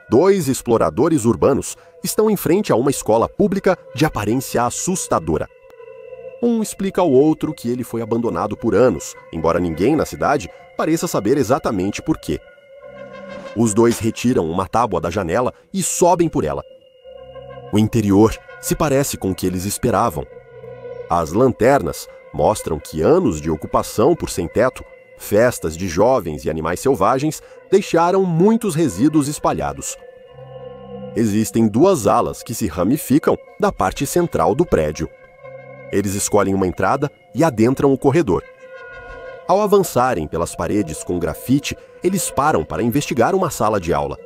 Dois exploradores urbanos estão em frente a uma escola pública de aparência assustadora. Um explica ao outro que ele foi abandonado por anos, embora ninguém na cidade pareça saber exatamente por quê. Os dois retiram uma tábua da janela e sobem por ela. O interior se parece com o que eles esperavam. As lanternas mostram que anos de ocupação por sem-teto, festas de jovens e animais selvagens deixaram muitos resíduos espalhados. Existem duas alas que se ramificam da parte central do prédio. Eles escolhem uma entrada e adentram o corredor. Ao avançarem pelas paredes com grafite, eles param para investigar uma sala de aula.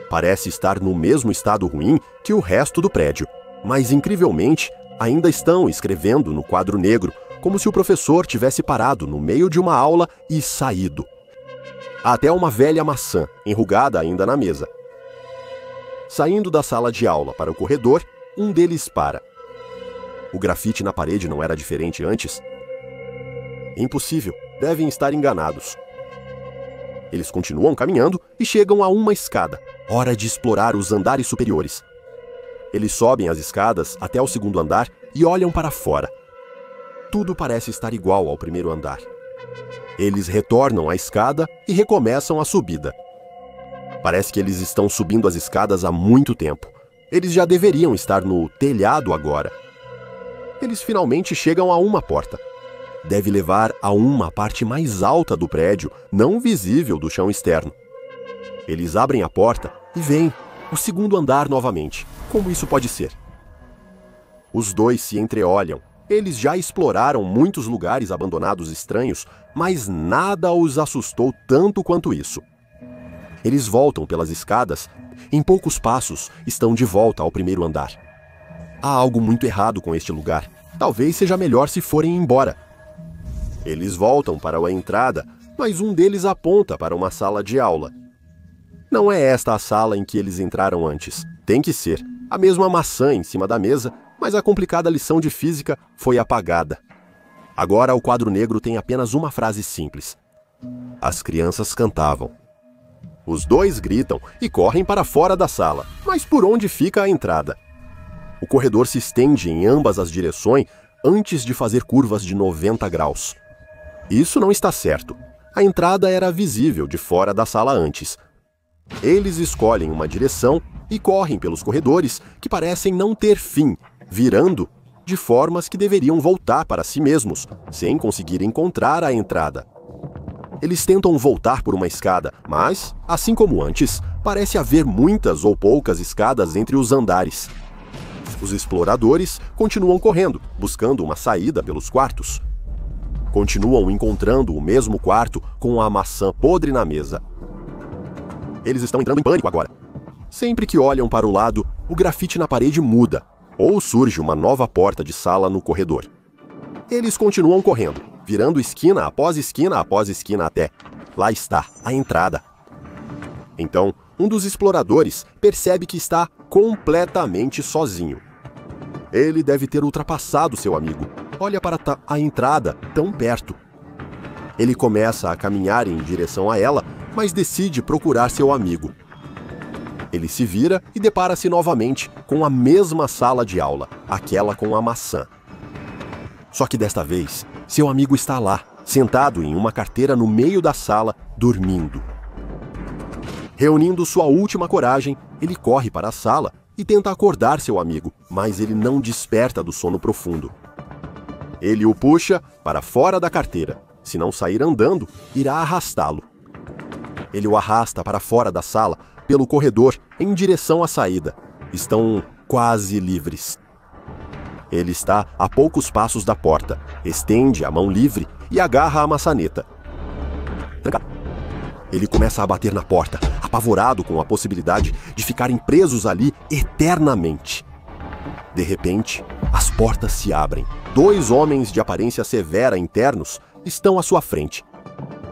Parece estar no mesmo estado ruim que o resto do prédio, mas incrivelmente ainda estão escrevendo no quadro negro, como se o professor tivesse parado no meio de uma aula e saído. Há até uma velha maçã, enrugada ainda na mesa. Saindo da sala de aula para o corredor, um deles para. O grafite na parede não era diferente antes? Impossível, devem estar enganados. Eles continuam caminhando e chegam a uma escada. Hora de explorar os andares superiores. Eles sobem as escadas até o segundo andar e olham para fora. Tudo parece estar igual ao primeiro andar. Eles retornam à escada e recomeçam a subida. Parece que eles estão subindo as escadas há muito tempo. Eles já deveriam estar no telhado agora. Eles finalmente chegam a uma porta. Deve levar a uma parte mais alta do prédio, não visível do chão externo. Eles abrem a porta e veem o segundo andar novamente. Como isso pode ser? Os dois se entreolham. Eles já exploraram muitos lugares abandonados estranhos, mas nada os assustou tanto quanto isso. Eles voltam pelas escadas. Em poucos passos, estão de volta ao primeiro andar. Há algo muito errado com este lugar. Talvez seja melhor se forem embora. Eles voltam para a entrada, mas um deles aponta para uma sala de aula. Não é esta a sala em que eles entraram antes. Tem que ser. A mesma maçã em cima da mesa, mas a complicada lição de física foi apagada. Agora o quadro negro tem apenas uma frase simples. As crianças cantavam. Os dois gritam e correm para fora da sala. Mas por onde fica a entrada? O corredor se estende em ambas as direções antes de fazer curvas de 90 graus. Isso não está certo. A entrada era visível de fora da sala antes. Eles escolhem uma direção e correm pelos corredores que parecem não ter fim, virando de formas que deveriam voltar para si mesmos, sem conseguir encontrar a entrada. Eles tentam voltar por uma escada, mas, assim como antes, parece haver muitas ou poucas escadas entre os andares. Os exploradores continuam correndo, buscando uma saída pelos quartos. Continuam encontrando o mesmo quarto com a maçã podre na mesa. Eles estão entrando em pânico agora. Sempre que olham para o lado, o grafite na parede muda, ou surge uma nova porta de sala no corredor. Eles continuam correndo, virando esquina após esquina após esquina até. Lá está, a entrada. Então, um dos exploradores percebe que está completamente sozinho. Ele deve ter ultrapassado seu amigo. Olha para a entrada, tão perto. Ele começa a caminhar em direção a ela, mas decide procurar seu amigo. Ele se vira e depara-se novamente com a mesma sala de aula, aquela com a maçã. Só que desta vez, seu amigo está lá, sentado em uma carteira no meio da sala, dormindo. Reunindo sua última coragem, ele corre para a sala e tenta acordar seu amigo, mas ele não desperta do sono profundo. Ele o puxa para fora da carteira. Se não sair andando, irá arrastá-lo. Ele o arrasta para fora da sala, pelo corredor, em direção à saída. Estão quase livres. Ele está a poucos passos da porta, estende a mão livre e agarra a maçaneta. Ele começa a bater na porta, apavorado com a possibilidade de ficarem presos ali eternamente. De repente, as portas se abrem. Dois homens de aparência severa internos estão à sua frente.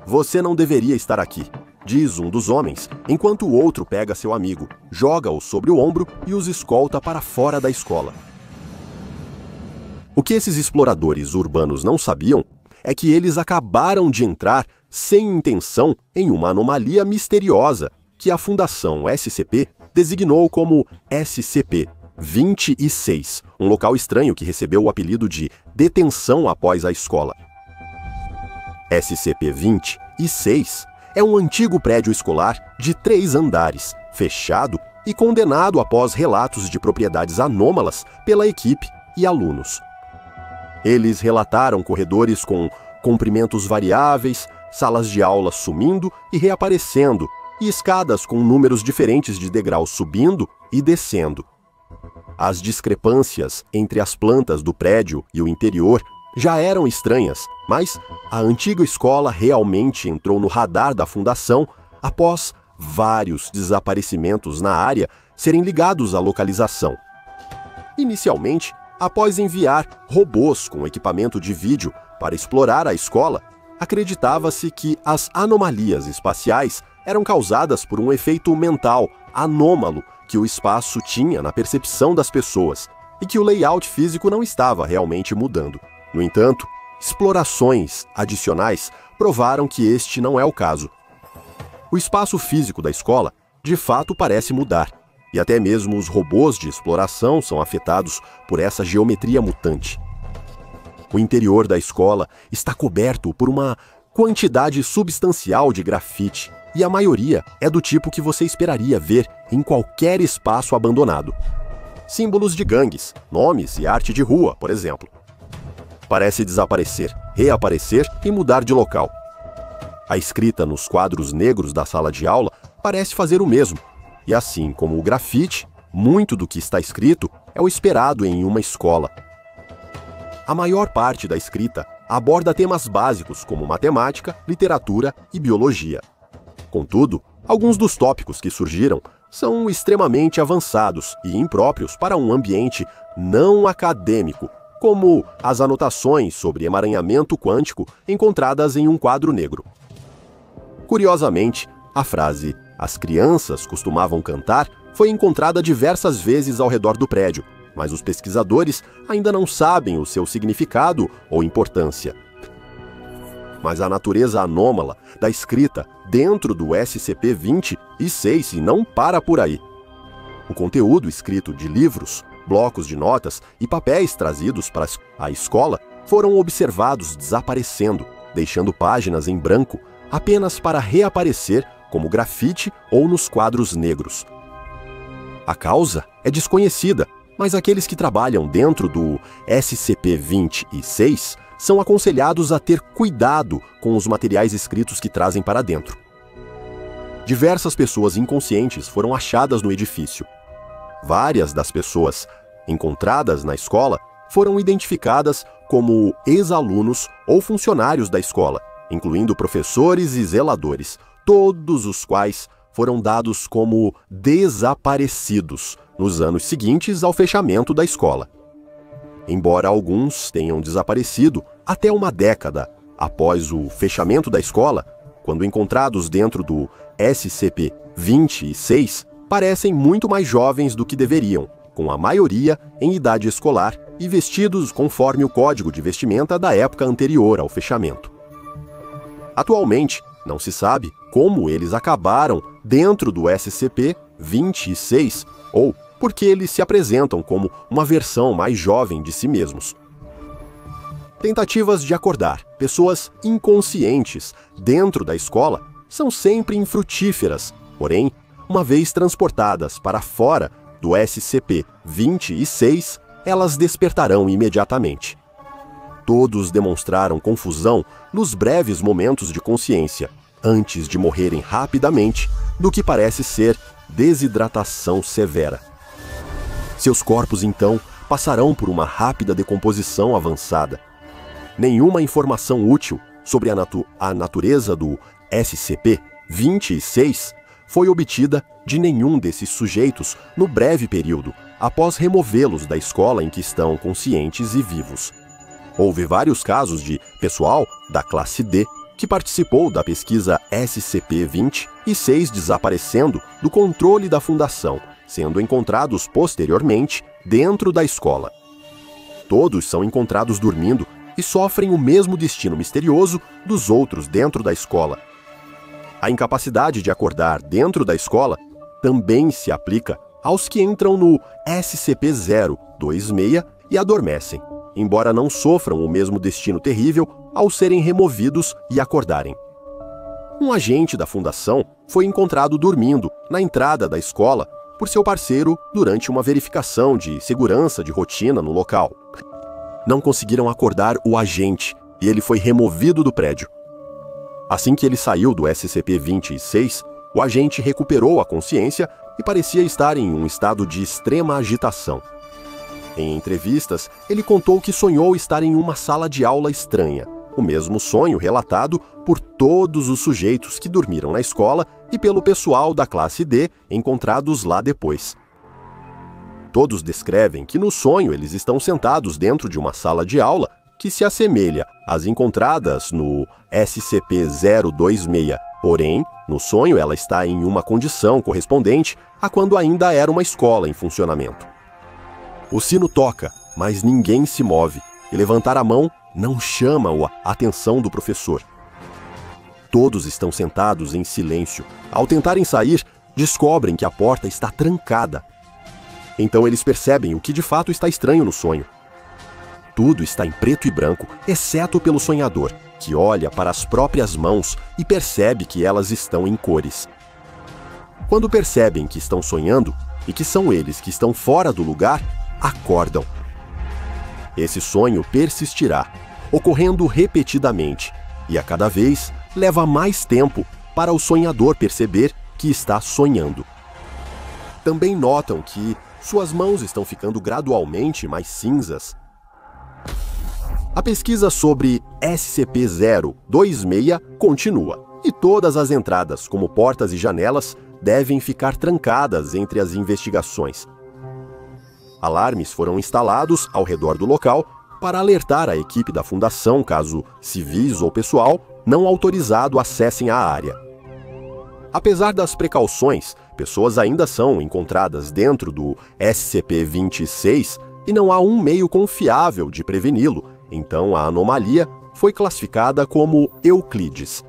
Você não deveria estar aqui, diz um dos homens, enquanto o outro pega seu amigo, joga-o sobre o ombro e os escolta para fora da escola. O que esses exploradores urbanos não sabiam é que eles acabaram de entrar sem intenção em uma anomalia misteriosa que a Fundação SCP designou como SCP-26, um local estranho que recebeu o apelido de detenção após a escola. SCP-26 é um antigo prédio escolar de 3 andares, fechado e condenado após relatos de propriedades anômalas pela equipe e alunos. Eles relataram corredores com comprimentos variáveis, salas de aula sumindo e reaparecendo, e escadas com números diferentes de degraus subindo e descendo. As discrepâncias entre as plantas do prédio e o interior já eram estranhas, mas a antiga escola realmente entrou no radar da Fundação após vários desaparecimentos na área serem ligados à localização. Inicialmente, após enviar robôs com equipamento de vídeo para explorar a escola, acreditava-se que as anomalias espaciais eram causadas por um efeito mental anômalo que o espaço tinha na percepção das pessoas e que o layout físico não estava realmente mudando. No entanto, explorações adicionais provaram que este não é o caso. O espaço físico da escola, de fato, parece mudar, e até mesmo os robôs de exploração são afetados por essa geometria mutante. O interior da escola está coberto por uma quantidade substancial de grafite, e a maioria é do tipo que você esperaria ver em qualquer espaço abandonado. Símbolos de gangues, nomes e arte de rua, por exemplo. Parece desaparecer, reaparecer e mudar de local. A escrita nos quadros negros da sala de aula parece fazer o mesmo, e assim como o grafite, muito do que está escrito é o esperado em uma escola. A maior parte da escrita aborda temas básicos como matemática, literatura e biologia. Contudo, alguns dos tópicos que surgiram são extremamente avançados e impróprios para um ambiente não acadêmico, como as anotações sobre emaranhamento quântico encontradas em um quadro negro. Curiosamente, a frase "as crianças costumavam cantar" foi encontrada diversas vezes ao redor do prédio, mas os pesquisadores ainda não sabem o seu significado ou importância. Mas a natureza anômala da escrita dentro do SCP-26 não para por aí. O conteúdo escrito de livros, blocos de notas e papéis trazidos para a escola foram observados desaparecendo, deixando páginas em branco apenas para reaparecer como grafite ou nos quadros negros. A causa é desconhecida, mas aqueles que trabalham dentro do SCP-26 são aconselhados a ter cuidado com os materiais escritos que trazem para dentro. Diversas pessoas inconscientes foram achadas no edifício. Várias das pessoas encontradas na escola foram identificadas como ex-alunos ou funcionários da escola, incluindo professores e zeladores, todos os quais foram dados como desaparecidos nos anos seguintes ao fechamento da escola. Embora alguns tenham desaparecido até uma década após o fechamento da escola, quando encontrados dentro do SCP-26, parecem muito mais jovens do que deveriam, com a maioria em idade escolar e vestidos conforme o código de vestimenta da época anterior ao fechamento. Atualmente, não se sabe como eles acabaram dentro do SCP-26 ou porque eles se apresentam como uma versão mais jovem de si mesmos. Tentativas de acordar pessoas inconscientes dentro da escola são sempre infrutíferas, porém, uma vez transportadas para fora do SCP-26, elas despertarão imediatamente. Todos demonstraram confusão nos breves momentos de consciência, antes de morrerem rapidamente do que parece ser desidratação severa. Seus corpos, então, passarão por uma rápida decomposição avançada. Nenhuma informação útil sobre a natureza do SCP-26 foi obtida de nenhum desses sujeitos no breve período após removê-los da escola em que estão conscientes e vivos. Houve vários casos de pessoal da classe D que participou da pesquisa SCP-26 desaparecendo do controle da Fundação, sendo encontrados posteriormente dentro da escola. Todos são encontrados dormindo e sofrem o mesmo destino misterioso dos outros dentro da escola. A incapacidade de acordar dentro da escola também se aplica aos que entram no SCP-026 e adormecem, embora não sofram o mesmo destino terrível ao serem removidos e acordarem. Um agente da fundação foi encontrado dormindo na entrada da escola por seu parceiro durante uma verificação de segurança de rotina no local. Não conseguiram acordar o agente e ele foi removido do prédio. Assim que ele saiu do SCP-26, o agente recuperou a consciência e parecia estar em um estado de extrema agitação. Em entrevistas, ele contou que sonhou estar em uma sala de aula estranha, o mesmo sonho relatado por todos os sujeitos que dormiram na escola e pelo pessoal da classe D encontrados lá depois. Todos descrevem que no sonho eles estão sentados dentro de uma sala de aula que se assemelha às encontradas no SCP-026, porém, no sonho ela está em uma condição correspondente a quando ainda era uma escola em funcionamento. O sino toca, mas ninguém se move, e levantar a mão não chama a atenção do professor. Todos estão sentados em silêncio. Ao tentarem sair, descobrem que a porta está trancada. Então eles percebem o que de fato está estranho no sonho. Tudo está em preto e branco, exceto pelo sonhador, que olha para as próprias mãos e percebe que elas estão em cores. Quando percebem que estão sonhando e que são eles que estão fora do lugar, acordam. Esse sonho persistirá, ocorrendo repetidamente, e a cada vez leva mais tempo para o sonhador perceber que está sonhando. Também notam que suas mãos estão ficando gradualmente mais cinzas. A pesquisa sobre SCP-026 continua, e todas as entradas, como portas e janelas, devem ficar trancadas entre as investigações. Alarmes foram instalados ao redor do local para alertar a equipe da Fundação caso civis ou pessoal não autorizado acessem a área. Apesar das precauções, pessoas ainda são encontradas dentro do SCP-26 e não há um meio confiável de preveni-lo, então a anomalia foi classificada como Euclides.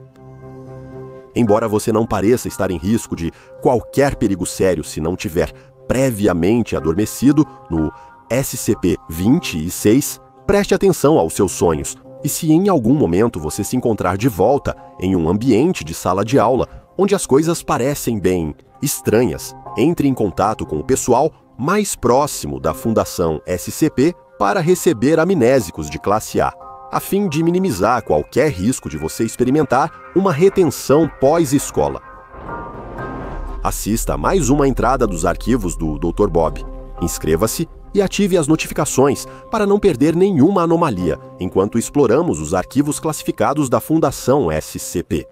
Embora você não pareça estar em risco de qualquer perigo sério se não tiver previamente adormecido no SCP-26, preste atenção aos seus sonhos e se em algum momento você se encontrar de volta em um ambiente de sala de aula onde as coisas parecem bem estranhas, entre em contato com o pessoal mais próximo da Fundação SCP para receber amnésicos de classe A, a fim de minimizar qualquer risco de você experimentar uma retenção pós-escola. Assista a mais uma entrada dos arquivos do Dr. Bob. Inscreva-se e ative as notificações para não perder nenhuma anomalia enquanto exploramos os arquivos classificados da Fundação SCP.